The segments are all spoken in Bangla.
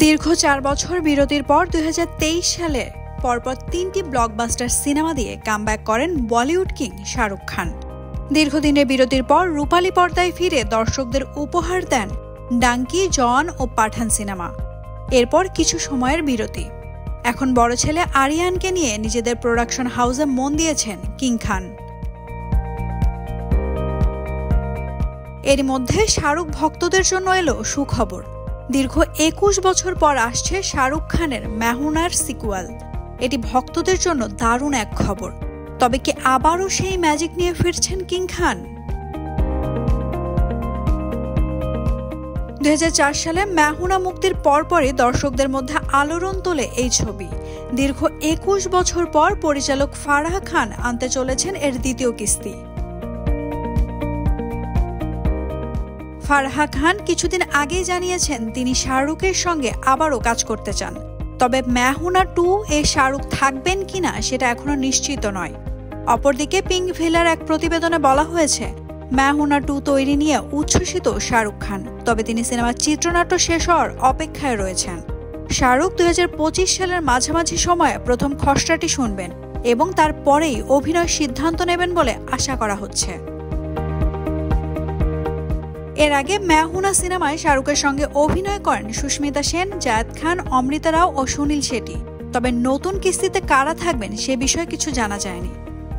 দীর্ঘ 4 বছর বিরতির পর 2023 সালে পরপর 3টি ব্লকবাস্টার সিনেমা দিয়ে কামব্যাক করেন বলিউড কিং শাহরুখ খান। দীর্ঘদিনের বিরতির পর রূপালী পর্দায় ফিরে দর্শকদের উপহার দেন ডাঙ্কি, জন ও পাঠান সিনেমা। এরপর কিছু সময়ের বিরতি। এখন বড় ছেলে আরিয়ানকে নিয়ে নিজেদের প্রোডাকশন হাউসে মন দিয়েছেন কিং খান। এর মধ্যে শাহরুখ ভক্তদের জন্য এলো সুখবর। দীর্ঘ 21 বছর পর আসছে শাহরুখ খানের মেহুনার সিকুয়াল। এটি ভক্তদের জন্য দারুণ এক খবর। তবে কি আবারও সেই ম্যাজিক নিয়ে ফিরছেন কিং খান? 2004 সালে মেহুনা মুক্তির পরপরই দর্শকদের মধ্যে আলোড়ন তোলে এই ছবি। দীর্ঘ 21 বছর পর পরিচালক ফারাহ খান আনতে চলেছেন এর দ্বিতীয় কিস্তি। ফারাহ খান কিছুদিন আগেই জানিয়েছেন তিনি শাহরুখের সঙ্গে আবারও কাজ করতে চান। তবে মেহুনা 2 এ শাহরুখ থাকবেন কিনা সেটা এখনো নিশ্চিত নয়। অপরদিকে পিঙ্ক ভিলার এক প্রতিবেদনে বলা হয়েছে, মেহুনা 2 তৈরি নিয়ে উচ্ছ্বসিত শাহরুখ খান। তবে তিনি সিনেমার চিত্রনাট্য শেষ হওয়ার অপেক্ষায় রয়েছেন। শাহরুখ 2025 সালের মাঝামাঝি সময়ে প্রথম খসড়াটি শুনবেন এবং তারপরেই অভিনয়ের সিদ্ধান্ত নেবেন বলে আশা করা হচ্ছে। এর আগে মেহুনা সিনেমায় শাহরুখের সঙ্গে অভিনয় করেন সুস্মিতা সেন, জায়েদ খান, অমৃতা রাও ও সুনীল শেঠি। তবে নতুন কিস্তিতে কারা থাকবেন সে বিষয়ে কিছু জানা যায়নি।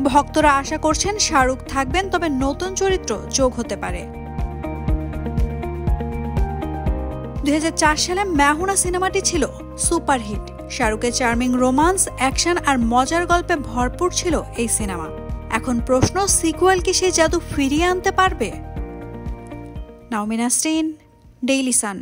ভক্তরা আশা করছেন শাহরুখ থাকবেন, তবে নতুন চরিত্র যোগ হতে পারে। 2004 সালে মেহুনা সিনেমাটি ছিল সুপারহিট। শাহরুখের চার্মিং রোমান্স, অ্যাকশন আর মজার গল্পে ভরপুর ছিল এই সিনেমা। এখন প্রশ্ন, সিকুয়েল কি সেই জাদু ফিরিয়ে আনতে পারবে? নাওমিন নাসরিন, ডেইলি সান।